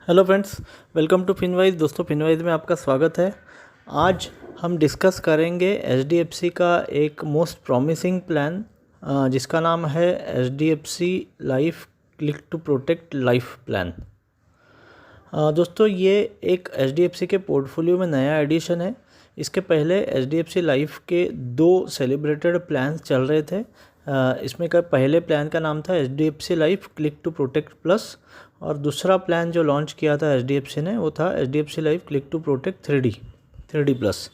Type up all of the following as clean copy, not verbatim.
Hello friends, welcome to Finwise. दोस्तों, Finwise में आपका स्वागत है। आज हम डिस्कस करेंगे एचडीएफसी का एक मोस्ट प्रॉमिसिंग प्लान जिसका नाम है HDFC life click to protect life plan. दोस्तों, ये एक एचडीएफसी के पोर्टफोलियो में नया एडिशन है। इसके पहले एचडीएफसी लाइफ के दो सेलिब्रेटेड प्लान्स चल रहे थे। इसमें का पहले प्लान का नाम था HDFC life click to protect plus, और दूसरा प्लान जो लॉन्च किया था एचडीएफसी ने वो था HDFC life click to protect 3D plus.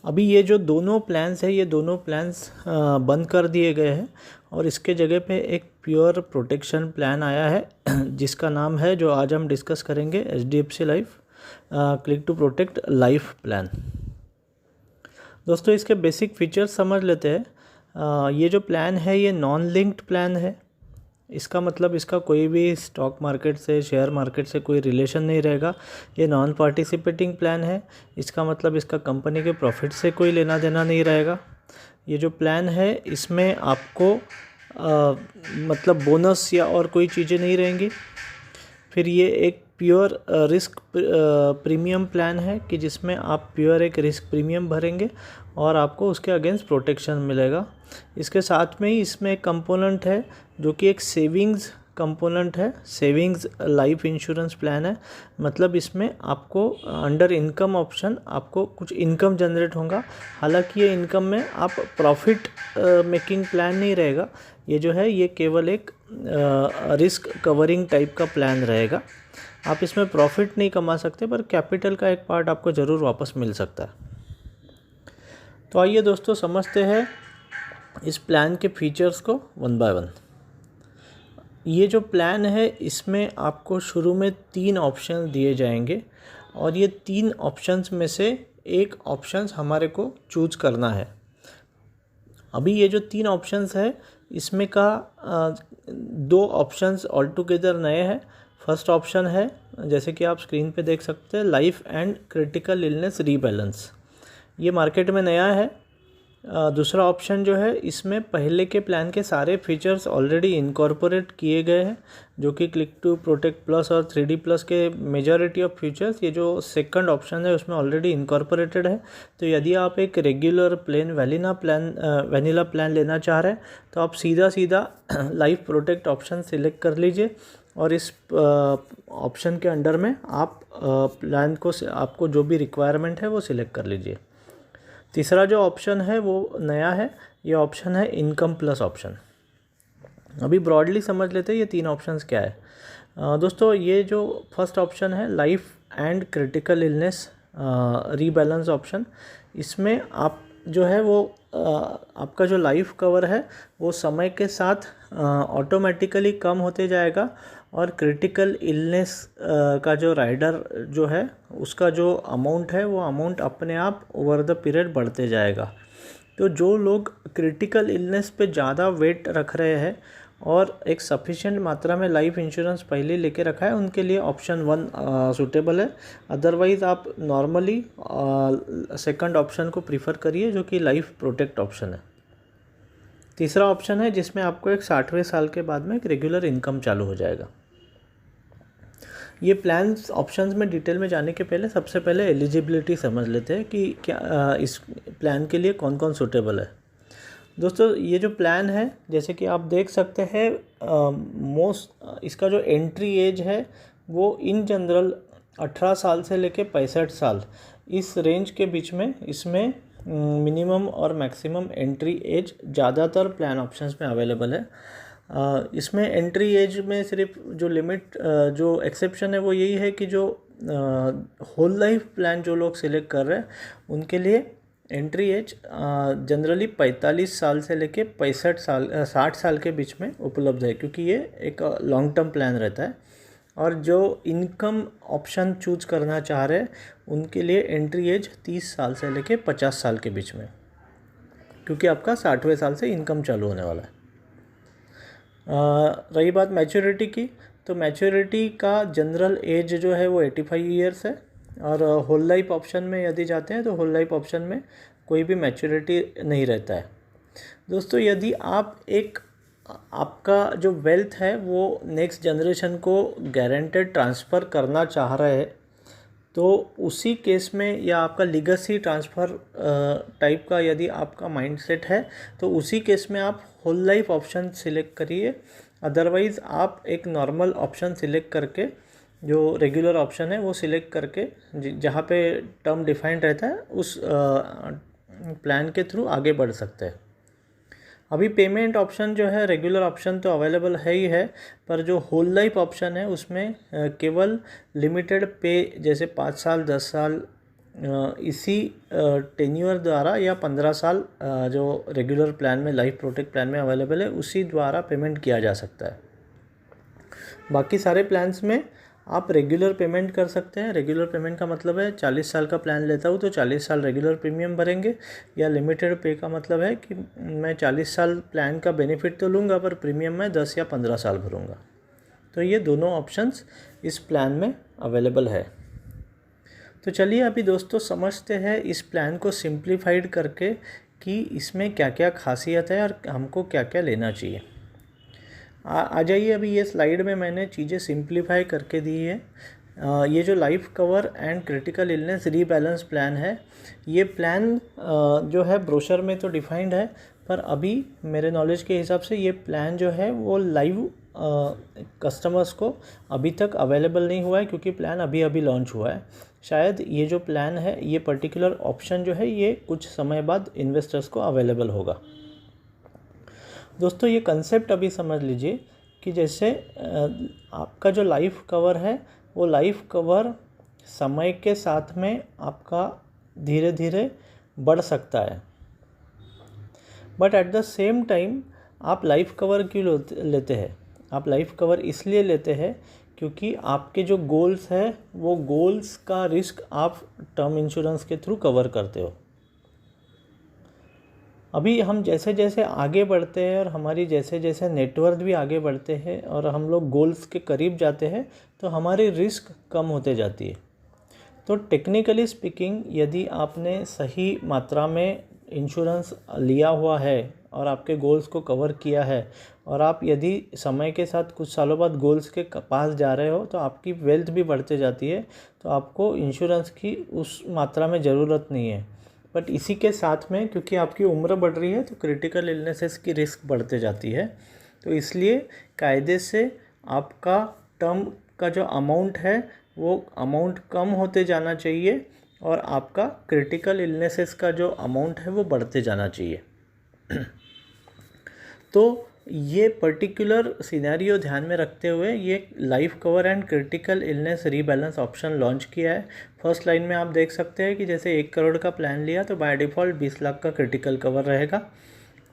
अभी ये जो दोनों प्लान्स हैं, ये दोनों प्लान्स बंद कर दिए गए हैं और इसके जगह पे एक प्योर प्रोटेक्शन प्लान आया है जिसका नाम है, जो आज हम डिस्कस करेंगे, HDFC life click to protect life plan. दोस्तों, इसके बेसिक फीचर्स समझ लेते हैं। ये जो प्लान है ये नॉन लिंक्ड प्लान है। इसका मतलब इसका कोई भी स्टॉक मार्केट से, शेयर मार्केट से कोई रिलेशन नहीं रहेगा। ये नॉन पार्टिसिपेटिंग प्लान है। इसका मतलब इसका कंपनी के प्रॉफिट से कोई लेना देना नहीं रहेगा। ये जो प्लान है इसमें आपको मतलब बोनस या और कोई चीज़ें नहीं रहेंगी। फिर ये एक प्योर रिस्क प्रीमियम प्लान है कि जिसमें आप प्योर एक रिस्क प्रीमियम भरेंगे और आपको उसके अगेंस्ट प्रोटेक्शन मिलेगा। इसके साथ में ही इसमें एक कंपोनेंट है जो कि एक सेविंग्स कंपोनेंट है। सेविंग्स लाइफ इंश्योरेंस प्लान है। मतलब इसमें आपको अंडर इनकम ऑप्शन आपको कुछ इनकम जनरेट होगा। हालांकि ये इनकम में आप प्रॉफिट मेकिंग प्लान नहीं रहेगा। ये जो है ये केवल एक रिस्क कवरिंग टाइप का प्लान रहेगा। आप इसमें प्रॉफिट नहीं कमा सकते, पर कैपिटल का एक पार्ट आपको ज़रूर वापस मिल सकता है। तो आइए दोस्तों, समझते हैं इस प्लान के फीचर्स को वन बाय वन। ये जो प्लान है इसमें आपको शुरू में 3 ऑप्शन दिए जाएंगे और ये 3 ऑप्शंस में से एक ऑप्शंस हमारे को चूज करना है। अभी ये जो 3 ऑप्शंस है इसमें का 2 ऑप्शंस ऑल टुगेदर नए हैं। फर्स्ट ऑप्शन है, जैसे कि आप स्क्रीन पे देख सकते हैं, life and critical illness rebalance. ये मार्केट में नया है। दूसरा ऑप्शन जो है इसमें पहले के प्लान के सारे फीचर्स ऑलरेडी इनकॉर्पोरेट किए गए हैं, जो कि क्लिक टू प्रोटेक्ट प्लस और 3D प्लस के मेजॉरिटी ऑफ फीचर्स ये जो सेकंड ऑप्शन है उसमें ऑलरेडी इनकॉर्पोरेटेड है। तो यदि आप एक रेगुलर प्लेन वैनिला प्लान लेना चाह रहे हैं तो आप सीधा लाइफ प्रोटेक्ट ऑप्शन सिलेक्ट कर लीजिए और इस ऑप्शन के अंडर में आप प्लान को, आपको जो भी रिक्वायरमेंट है वो सिलेक्ट कर लीजिए। तीसरा जो ऑप्शन है वो नया है। ये ऑप्शन है इनकम प्लस ऑप्शन। अभी ब्रॉडली समझ लेते हैं ये 3 ऑप्शंस क्या है। दोस्तों, ये जो फर्स्ट ऑप्शन है life and critical illness rebalance option, इसमें आप जो है वो आपका जो लाइफ कवर है वो समय के साथ ऑटोमेटिकली कम होते जाएगा और क्रिटिकल इलनेस का जो राइडर जो है उसका जो अमाउंट है वो अमाउंट अपने आप ओवर द पीरियड बढ़ते जाएगा। तो जो लोग क्रिटिकल इलनेस पे ज़्यादा वेट रख रहे हैं और एक सफिशिएंट मात्रा में लाइफ इंश्योरेंस पहले लेके रखा है, उनके लिए ऑप्शन 1 सूटेबल है। अदरवाइज़ आप नॉर्मली सेकंड ऑप्शन को प्रीफर करिए, जो कि लाइफ प्रोटेक्ट ऑप्शन है। तीसरा ऑप्शन है जिसमें आपको एक 60वें साल के बाद में एक रेगुलर इनकम चालू हो जाएगा। ये प्लान्स ऑप्शंस में डिटेल में जाने के पहले सबसे पहले एलिजिबिलिटी समझ लेते हैं कि क्या इस प्लान के लिए कौन कौन सूटेबल है। दोस्तों, ये जो प्लान है जैसे कि आप देख सकते हैं, इसका जो एंट्री एज है वो इन जनरल 18 साल से लेके 65 साल, इस रेंज के बीच में इसमें मिनिमम और मैक्सिमम एंट्री एज ज़्यादातर प्लान ऑप्शंस में अवेलेबल है। इसमें एंट्री एज में सिर्फ जो लिमिट, जो एक्सेप्शन है वो यही है कि जो होल लाइफ प्लान जो लोग सिलेक्ट कर रहे हैं उनके लिए एंट्री एज जनरली 45 साल से लेके 60 साल के बीच में उपलब्ध है, क्योंकि ये एक लॉन्ग टर्म प्लान रहता है। और जो इनकम ऑप्शन चूज करना चाह रहे हैं उनके लिए एंट्री एज 30 साल से लेके 50 साल के बीच में, क्योंकि आपका 60वें साल से इनकम चालू होने वाला है। रही बात मैच्योरिटी की, तो मैच्योरिटी का जनरल एज जो है वो 85 ईयर्स है। और होल लाइफ ऑप्शन में यदि जाते हैं तो होल लाइफ ऑप्शन में कोई भी मैच्योरिटी नहीं रहता है। दोस्तों, यदि आप एक आपका जो वेल्थ है वो नेक्स्ट जनरेशन को गारंटेड ट्रांसफ़र करना चाह रहे हैं, तो उसी केस में या आपका लीगेसी ट्रांसफ़र टाइप का यदि आपका माइंडसेट है तो उसी केस में आप होल लाइफ ऑप्शन सिलेक्ट करिए। अदरवाइज़ आप एक नॉर्मल ऑप्शन सिलेक्ट करके, जो रेगुलर ऑप्शन है वो सिलेक्ट करके, जहाँ पे टर्म डिफाइंड रहता है उस प्लान के थ्रू आगे बढ़ सकते हैं। अभी पेमेंट ऑप्शन जो है, रेगुलर ऑप्शन तो अवेलेबल है ही है, पर जो होल लाइफ ऑप्शन है उसमें केवल लिमिटेड पे, जैसे 5 साल 10 साल इसी टेन्योर द्वारा, या 15 साल जो रेगुलर प्लान में, लाइफ प्रोटेक्ट प्लान में अवेलेबल है, उसी द्वारा पेमेंट किया जा सकता है। बाकी सारे प्लान्स में आप रेगुलर पेमेंट कर सकते हैं। रेगुलर पेमेंट का मतलब है 40 साल का प्लान लेता हूँ तो 40 साल रेगुलर प्रीमियम भरेंगे, या लिमिटेड पे का मतलब है कि मैं 40 साल प्लान का बेनिफिट तो लूँगा पर प्रीमियम मैं 10 या 15 साल भरूँगा। तो ये दोनों ऑप्शंस इस प्लान में अवेलेबल है। तो चलिए अभी दोस्तों समझते हैं इस प्लान को सिंप्लीफाइड करके कि इसमें क्या क्या खासियत है और हमको क्या क्या लेना चाहिए। आ जाइए, अभी ये स्लाइड में मैंने चीज़ें सिंप्लीफाई करके दी है। ये जो life cover and critical illness rebalance plan है, ये प्लान जो है ब्रोशर में तो डिफाइंड है, पर अभी मेरे नॉलेज के हिसाब से ये प्लान जो है वो लाइव कस्टमर्स को अभी तक अवेलेबल नहीं हुआ है, क्योंकि प्लान अभी अभी लॉन्च हुआ है। शायद ये जो प्लान है, ये पर्टिकुलर ऑप्शन जो है, ये कुछ समय बाद इन्वेस्टर्स को अवेलेबल होगा। दोस्तों ये कंसेप्ट अभी समझ लीजिए कि जैसे आपका जो लाइफ कवर है, वो लाइफ कवर समय के साथ में आपका धीरे धीरे बढ़ सकता है, but at the same time आप लाइफ कवर क्यों लेते हैं? आप लाइफ कवर इसलिए लेते हैं क्योंकि आपके जो गोल्स हैं, वो गोल्स का रिस्क आप टर्म इंश्योरेंस के थ्रू कवर करते हो। अभी हम जैसे जैसे आगे बढ़ते हैं और हमारी जैसे जैसे नेटवर्थ भी आगे बढ़ते हैं और हम लोग गोल्स के करीब जाते हैं, तो हमारी रिस्क कम होते जाती है। तो टेक्निकली स्पीकिंग, यदि आपने सही मात्रा में इंश्योरेंस लिया हुआ है और आपके गोल्स को कवर किया है, और आप यदि समय के साथ कुछ सालों बाद गोल्स के पास जा रहे हो, तो आपकी वेल्थ भी बढ़ते जाती है, तो आपको इंश्योरेंस की उस मात्रा में ज़रूरत नहीं है। बट इसी के साथ में, क्योंकि आपकी उम्र बढ़ रही है, तो क्रिटिकल इलनेसेस की रिस्क बढ़ते जाती है, तो इसलिए कायदे से आपका टर्म का जो अमाउंट है वो अमाउंट कम होते जाना चाहिए, और आपका क्रिटिकल इलनेसेस का जो अमाउंट है वो बढ़ते जाना चाहिए। तो ये पर्टिकुलर सिनेरियो ध्यान में रखते हुए ये life cover and critical illness rebalance option launch किया है। फर्स्ट लाइन में आप देख सकते हैं कि जैसे 1 करोड़ का प्लान लिया तो बाय डिफ़ॉल्ट 20 लाख का क्रिटिकल कवर रहेगा,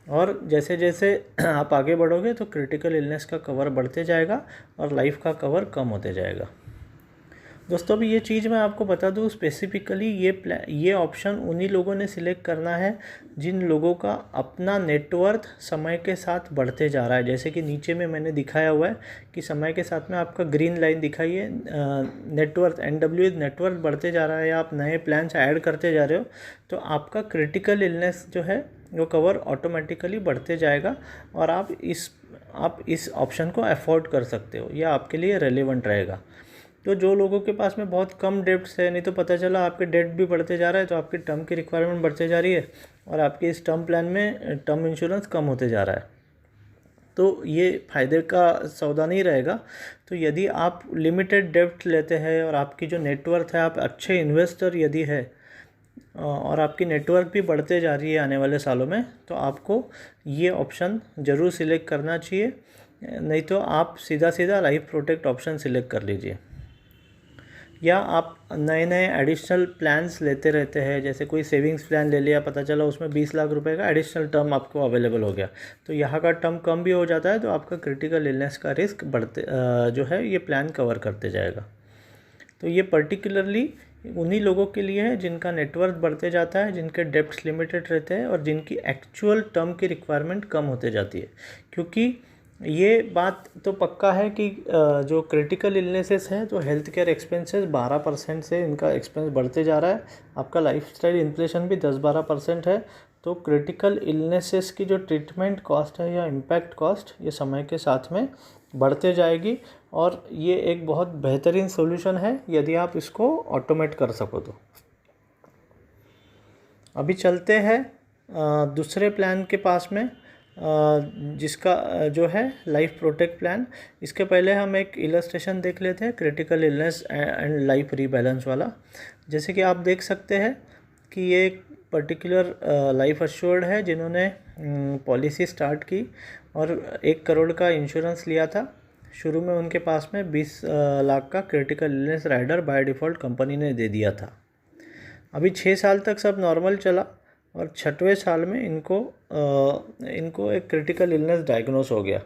और जैसे जैसे आप आगे बढ़ोगे तो क्रिटिकल इलनेस का कवर बढ़ते जाएगा और लाइफ का कवर कम होते जाएगा। दोस्तों अभी ये चीज़ मैं आपको बता दूँ स्पेसिफिकली, ये ऑप्शन उन्हीं लोगों ने सिलेक्ट करना है जिन लोगों का अपना नेटवर्थ समय के साथ बढ़ते जा रहा है। जैसे कि नीचे में मैंने दिखाया हुआ है कि समय के साथ में आपका ग्रीन लाइन दिखाई है, नेटवर्थ NW नेटवर्थ बढ़ते जा रहा है, या आप नए प्लान्स ऐड करते जा रहे हो, तो आपका क्रिटिकल इलनेस जो है वो कवर ऑटोमेटिकली बढ़ते जाएगा, और आप इस ऑप्शन को अफोर्ड कर सकते हो, यह आपके लिए रेलेवेंट रहेगा। तो जो लोगों के पास में बहुत कम डेट्स है, नहीं तो पता चला आपके डेट भी बढ़ते जा रहा है, तो आपकी टर्म की रिक्वायरमेंट बढ़ते जा रही है और आपके इस टर्म प्लान में टर्म इंश्योरेंस कम होते जा रहा है, तो ये फ़ायदे का सौदा नहीं रहेगा। तो यदि आप लिमिटेड डेप्थ लेते हैं और आपकी जो नेटवर्थ है, आप अच्छे इन्वेस्टर यदि है और आपकी नेटवर्क भी बढ़ते जा रही है आने वाले सालों में, तो आपको ये ऑप्शन ज़रूर सिलेक्ट करना चाहिए, नहीं तो आप सीधा लाइफ प्रोटेक्ट ऑप्शन सिलेक्ट कर लीजिए। या आप नए नए एडिशनल प्लान्स लेते रहते हैं, जैसे कोई सेविंग्स प्लान ले लिया, पता चला उसमें 20 लाख रुपए का एडिशनल टर्म आपको अवेलेबल हो गया, तो यहाँ का टर्म कम भी हो जाता है, तो आपका क्रिटिकल इलनेस का रिस्क बढ़ते जो है ये प्लान कवर करते जाएगा। तो ये पर्टिकुलरली उन्हीं लोगों के लिए है जिनका नेटवर्थ बढ़ते जाता है, जिनके डेप्ट्स लिमिटेड रहते हैं और जिनकी एक्चुअल टर्म की रिक्वायरमेंट कम होते जाती है। क्योंकि ये बात तो पक्का है कि जो क्रिटिकल इलनेसेस हैं, तो हेल्थ केयर एक्सपेंसेस 12% से इनका एक्सपेंस बढ़ते जा रहा है। आपका लाइफस्टाइल इन्फ्लेशन भी 10-12% है, तो क्रिटिकल इलनेसेस की जो ट्रीटमेंट कॉस्ट है या इम्पैक्ट कॉस्ट ये समय के साथ में बढ़ते जाएगी, और ये एक बहुत बेहतरीन सोल्यूशन है यदि आप इसको ऑटोमेट कर सको तो। अभी चलते हैं दूसरे प्लान के पास में, जिसका जो है लाइफ प्रोटेक्ट प्लान। इसके पहले हम एक इलस्ट्रेशन देख लेते हैं critical illness and life rebalance वाला। जैसे कि आप देख सकते हैं कि ये एक पर्टिकुलर लाइफ एश्योर्ड है जिन्होंने पॉलिसी स्टार्ट की और 1 करोड़ का इंश्योरेंस लिया था। शुरू में उनके पास में 20 लाख का critical illness rider by default company ने दे दिया था। अभी 6 साल तक सब नॉर्मल चला और 6वें साल में इनको एक क्रिटिकल इलनेस डायग्नोस हो गया।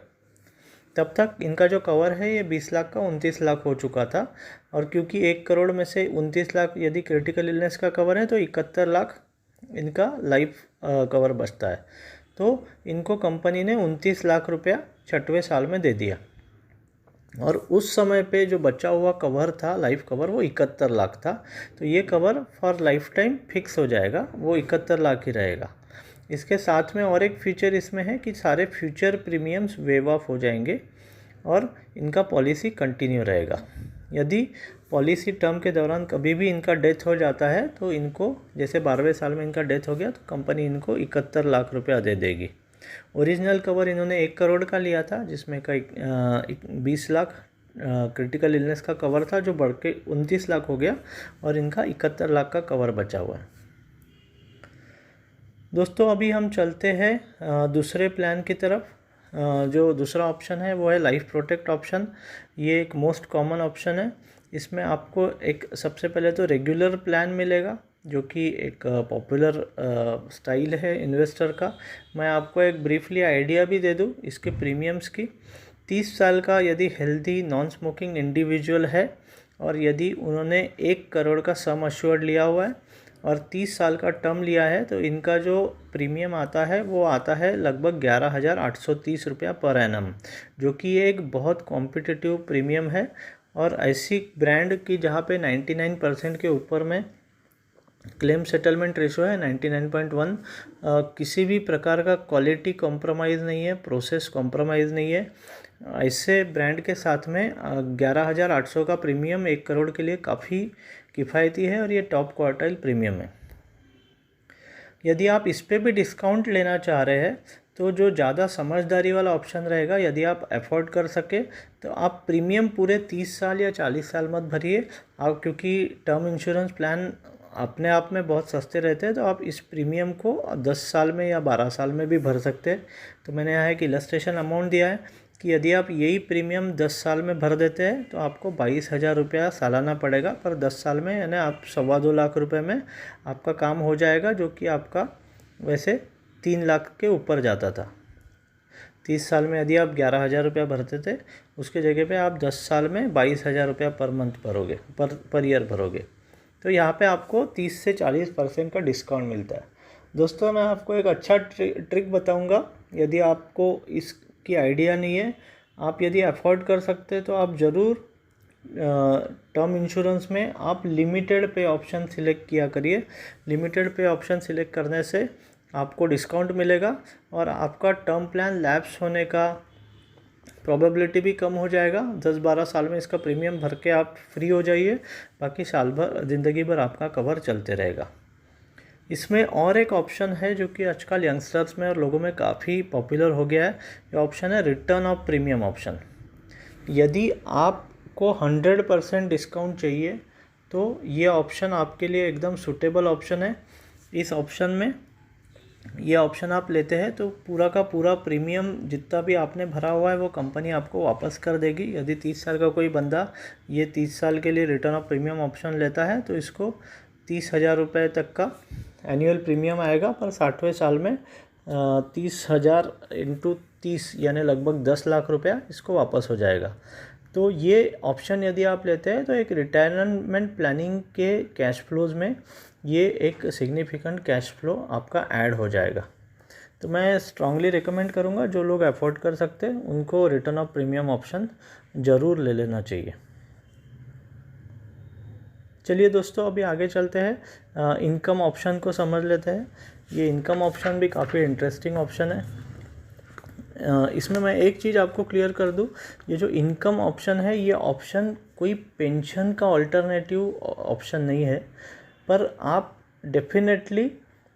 तब तक इनका जो कवर है ये 20 लाख का 29 लाख हो चुका था, और क्योंकि 1 करोड़ में से 29 लाख यदि क्रिटिकल इलनेस का कवर है तो 71 लाख इनका लाइफ कवर बचता है। तो इनको कंपनी ने 29 लाख रुपया 6वें साल में दे दिया, और उस समय पे जो बचा हुआ कवर था लाइफ कवर वो 71 लाख था। तो ये cover for life time fix हो जाएगा, वो 71 लाख ही रहेगा। इसके साथ में और एक फीचर इसमें है कि सारे फ्यूचर प्रीमियम्स वेव ऑफ हो जाएंगे और इनका पॉलिसी कंटिन्यू रहेगा। यदि पॉलिसी टर्म के दौरान कभी भी इनका डेथ हो जाता है तो इनको, जैसे 12वें साल में इनका डेथ हो गया तो कंपनी इनको 71 लाख रुपया दे देगी। ओरिजिनल कवर इन्होंने 1 करोड़ का लिया था, जिसमें का 20 लाख क्रिटिकल इलनेस का कवर था, जो बढ़ के 29 लाख हो गया और इनका 71 लाख का कवर बचा हुआ है। दोस्तों अभी हम चलते हैं दूसरे प्लान की तरफ। जो दूसरा ऑप्शन है वो है लाइफ प्रोटेक्ट ऑप्शन। ये एक मोस्ट कॉमन ऑप्शन है। इसमें आपको एक सबसे पहले तो रेगुलर प्लान मिलेगा, जो कि एक पॉपुलर स्टाइल है इन्वेस्टर का। मैं आपको एक ब्रीफली आइडिया भी दे दूं इसके प्रीमियम्स की। 30 साल का यदि हेल्दी नॉन स्मोकिंग इंडिविजुअल है और यदि उन्होंने 1 करोड़ का सम अश्योर्ड लिया हुआ है और 30 साल का टर्म लिया है, तो इनका जो प्रीमियम आता है वो आता है लगभग 11,830 रुपया पर एनम, जो कि एक बहुत कॉम्पिटिटिव प्रीमियम है। और ऐसी ब्रांड की जहाँ पे 99% के ऊपर में क्लेम सेटलमेंट रेशो है 99.1, किसी भी प्रकार का क्वालिटी कॉम्प्रोमाइज़ नहीं है, प्रोसेस कॉम्प्रोमाइज़ नहीं है। ऐसे ब्रांड के साथ में 11,800 का प्रीमियम 1 करोड़ के लिए काफ़ी किफ़ायती है और ये टॉप क्वार्टाइल प्रीमियम है। यदि आप इस पे भी डिस्काउंट लेना चाह रहे हैं तो जो ज़्यादा समझदारी वाला ऑप्शन रहेगा, यदि आप अफोर्ड कर सके तो आप प्रीमियम पूरे 30 साल या 40 साल मत भरिए आप, क्योंकि टर्म इंश्योरेंस प्लान अपने आप में बहुत सस्ते रहते हैं, तो आप इस प्रीमियम को 10 साल में या 12 साल में भी भर सकते हैं। तो मैंने यहाँ एक इलस्ट्रेशन अमाउंट दिया है कि यदि आप यही प्रीमियम 10 साल में भर देते हैं तो आपको 22,000 रुपया सालाना पड़ेगा, पर 10 साल में यानी आप 2.25 लाख रुपए में आपका काम हो जाएगा, जो कि आपका वैसे 3 लाख के ऊपर जाता था। 30 साल में यदि आप 11,000 रुपया भरते थे, उसके जगह पे आप 10 साल में 22,000 रुपया पर मंथ भरोगे, पर ईयर भरोगे। तो यहाँ पे आपको 30 से 40% का डिस्काउंट मिलता है। दोस्तों मैं आपको एक अच्छा ट्रिक बताऊँगा, यदि आपको इसकी आइडिया नहीं है, आप यदि अफोर्ड कर सकते हैं तो आप ज़रूर टर्म इंश्योरेंस में आप लिमिटेड पे ऑप्शन सिलेक्ट किया करिए। लिमिटेड पे ऑप्शन सिलेक्ट करने से आपको डिस्काउंट मिलेगा और आपका टर्म प्लान लैप्स होने का प्रोबेबिलिटी भी कम हो जाएगा। 10-12 साल में इसका प्रीमियम भर के आप फ्री हो जाइए, बाकी साल भर ज़िंदगी भर आपका कवर चलते रहेगा। इसमें और एक ऑप्शन है जो कि आजकल यंगस्टर्स में और लोगों में काफ़ी पॉपुलर हो गया है। ये ऑप्शन है रिटर्न ऑफ प्रीमियम ऑप्शन। यदि आपको 100% डिस्काउंट चाहिए तो ये ऑप्शन आपके लिए एकदम सूटेबल ऑप्शन है। इस ऑप्शन में ये ऑप्शन आप लेते हैं तो पूरा का पूरा प्रीमियम जितना भी आपने भरा हुआ है वो कंपनी आपको वापस कर देगी। यदि 30 साल का कोई बंदा ये 30 साल के लिए रिटर्न ऑफ प्रीमियम ऑप्शन लेता है तो इसको 30,000 रुपये तक का एनुअल प्रीमियम आएगा, पर 60वें साल में 30,000 × 30 यानी लगभग 10 लाख रुपया इसको वापस हो जाएगा। तो ये ऑप्शन यदि आप लेते हैं तो एक रिटायरमेंट प्लानिंग के कैश फ्लोज में ये एक सिग्निफिकेंट कैश फ्लो आपका ऐड हो जाएगा। तो मैं स्ट्रांगली रिकमेंड करूँगा, जो लोग अफोर्ड कर सकते हैं उनको रिटर्न ऑफ प्रीमियम ऑप्शन ज़रूर ले लेना चाहिए। चलिए दोस्तों अभी आगे चलते हैं, इनकम ऑप्शन को समझ लेते हैं। ये इनकम ऑप्शन भी काफ़ी इंटरेस्टिंग ऑप्शन है। इसमें मैं एक चीज़ आपको क्लियर कर दूं, ये जो इनकम ऑप्शन है ये ऑप्शन कोई पेंशन का ऑल्टरनेटिव ऑप्शन नहीं है, पर आप डेफिनेटली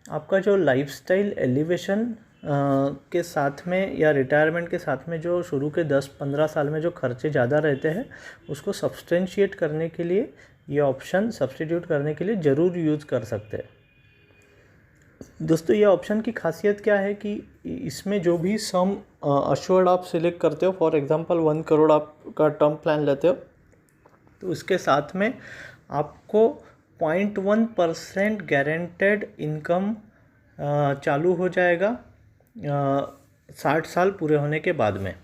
आपका जो लाइफस्टाइल एलिवेशन के साथ में या रिटायरमेंट के साथ में जो शुरू के 10-15 साल में जो खर्चे ज़्यादा रहते हैं उसको सब्सटेंशिएट करने के लिए ये ऑप्शन सब्स्टिट्यूट करने के लिए ज़रूर यूज़ कर सकते हैं। दोस्तों ये ऑप्शन की खासियत क्या है कि इसमें जो भी सम अश्योर्ड आप सिलेक्ट करते हो, फॉर एग्जांपल 1 करोड़ आपका टर्म प्लान लेते हो, तो उसके साथ में आपको 0.1% गारंटेड इनकम चालू हो जाएगा 60 साल पूरे होने के बाद में।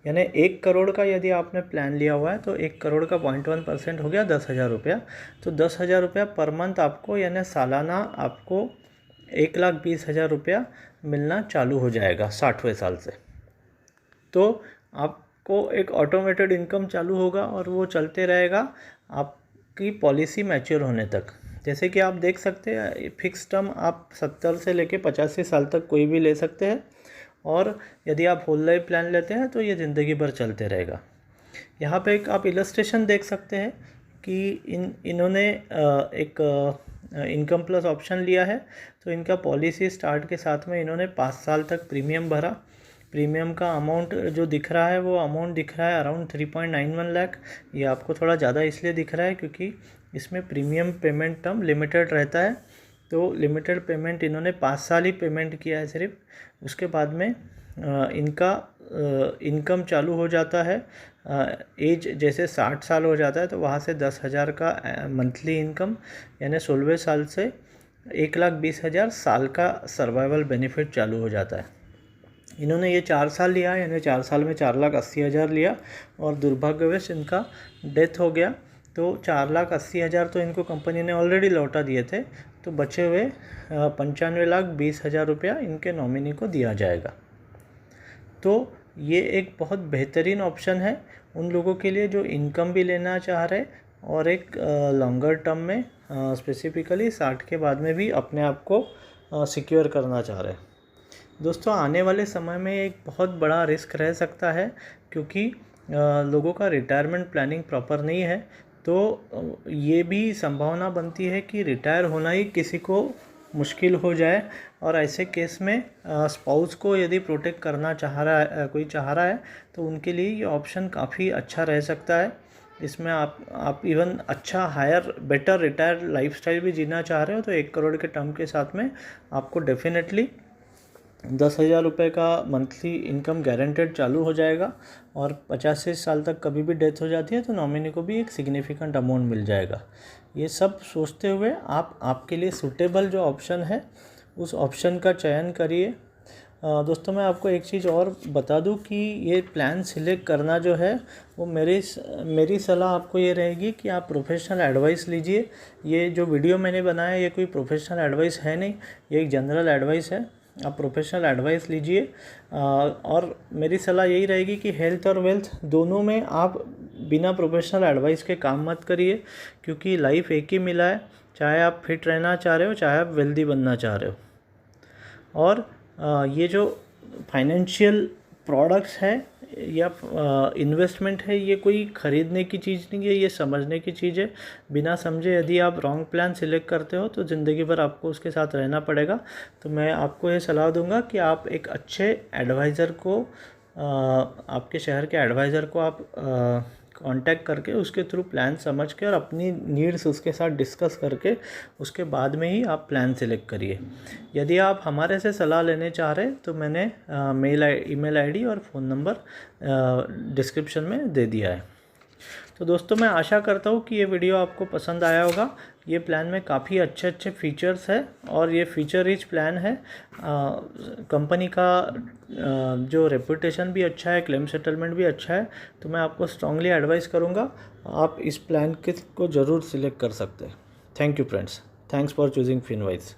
यानी 1 करोड़ का यदि आपने प्लान लिया हुआ है तो 1 करोड़ का 0.1% हो गया 10,000 रुपया। तो 10,000 रुपया पर मंथ आपको यानी सालाना आपको 1,20,000 रुपया मिलना चालू हो जाएगा 60वें साल से। तो आपको एक ऑटोमेटेड इनकम चालू होगा और वो चलते रहेगा आपकी पॉलिसी मैच्योर होने तक। जैसे कि आप देख सकते हैं फिक्स टर्म आप 70 से लेके 85 साल तक कोई भी ले सकते हैं, और यदि आप होल लाइफ प्लान लेते हैं तो ये ज़िंदगी भर चलते रहेगा। यहाँ पे एक आप इलस्ट्रेशन देख सकते हैं कि इन्होंने एक इनकम प्लस ऑप्शन लिया है। तो इनका पॉलिसी स्टार्ट के साथ में इन्होंने 5 साल तक प्रीमियम भरा। प्रीमियम का अमाउंट जो दिख रहा है वो अमाउंट दिख रहा है अराउंड 3.91 लाख। ये आपको थोड़ा ज़्यादा इसलिए दिख रहा है क्योंकि इसमें प्रीमियम पेमेंट टर्म लिमिटेड रहता है। तो लिमिटेड पेमेंट इन्होंने 5 साल ही पेमेंट किया है सिर्फ, उसके बाद में इनका इनकम चालू हो जाता है। एज जैसे 60 साल हो जाता है तो वहाँ से 10,000 का मंथली इनकम, यानी 16वें साल से 1,20,000 साल का सर्वाइवल बेनिफिट चालू हो जाता है। इन्होंने ये 4 साल लिया, यानी 4 साल में 4,80,000 लिया, और दुर्भाग्यवश इनका डेथ हो गया तो 4,80,000 तो इनको कंपनी ने ऑलरेडी लौटा दिए थे। तो बचे हुए 95,20,000 रुपया इनके नॉमिनी को दिया जाएगा। तो ये एक बहुत बेहतरीन ऑप्शन है उन लोगों के लिए जो इनकम भी लेना चाह रहे और एक लॉन्गर टर्म में स्पेसिफिकली 60 के बाद में भी अपने आप को सिक्योर करना चाह रहे हैं। दोस्तों आने वाले समय में एक बहुत बड़ा रिस्क रह सकता है क्योंकि लोगों का रिटायरमेंट प्लानिंग प्रॉपर नहीं है। तो ये भी संभावना बनती है कि रिटायर होना ही किसी को मुश्किल हो जाए, और ऐसे केस में स्पाउस को यदि प्रोटेक्ट करना चाह रहा है तो उनके लिए ये ऑप्शन काफ़ी अच्छा रह सकता है। इसमें आप इवन अच्छा हायर बेटर रिटायर लाइफस्टाइल भी जीना चाह रहे हो तो 1 करोड़ के टर्म के साथ में आपको डेफिनेटली 10,000 रुपये का मंथली इनकम गारंटेड चालू हो जाएगा, और 85 साल तक कभी भी डेथ हो जाती है तो नॉमिनी को भी एक सिग्निफिकेंट अमाउंट मिल जाएगा। ये सब सोचते हुए आप आपके लिए सूटेबल जो ऑप्शन है उस ऑप्शन का चयन करिए। दोस्तों मैं आपको एक चीज़ और बता दूं कि ये प्लान सिलेक्ट करना जो है वो मेरी सलाह आपको ये रहेगी कि आप प्रोफेशनल एडवाइस लीजिए। ये जो वीडियो मैंने बनाया ये कोई प्रोफेशनल एडवाइस है नहीं, ये एक जनरल एडवाइस है। आप प्रोफेशनल एडवाइस लीजिए, और मेरी सलाह यही रहेगी कि हेल्थ और वेल्थ दोनों में आप बिना प्रोफेशनल एडवाइस के काम मत करिए, क्योंकि लाइफ एक ही मिला है, चाहे आप फिट रहना चाह रहे हो चाहे आप वेल्दी बनना चाह रहे हो। और ये जो फाइनेंशियल प्रोडक्ट्स है या इन्वेस्टमेंट है ये कोई ख़रीदने की चीज़ नहीं है, ये समझने की चीज़ है। बिना समझे यदि आप रॉन्ग प्लान सिलेक्ट करते हो तो ज़िंदगी भर आपको उसके साथ रहना पड़ेगा। तो मैं आपको ये सलाह दूंगा कि आप एक अच्छे एडवाइज़र को आपके शहर के एडवाइज़र को आप कांटेक्ट करके उसके थ्रू प्लान समझ के और अपनी नीड्स उसके साथ डिस्कस करके उसके बाद में ही आप प्लान सिलेक्ट करिए। यदि आप हमारे से सलाह लेने चाह रहे तो मैंने ईमेल आईडी और फ़ोन नंबर डिस्क्रिप्शन में दे दिया है। तो दोस्तों मैं आशा करता हूँ कि ये वीडियो आपको पसंद आया होगा। ये प्लान में काफ़ी अच्छे फीचर्स है और ये फीचर रिच प्लान है। कंपनी का जो रेपुटेशन भी अच्छा है, क्लेम सेटलमेंट भी अच्छा है, तो मैं आपको स्ट्रांगली एडवाइस करूँगा आप इस प्लान को ज़रूर सिलेक्ट कर सकते हैं। Thank you friends, thanks for choosing फिनवाइज।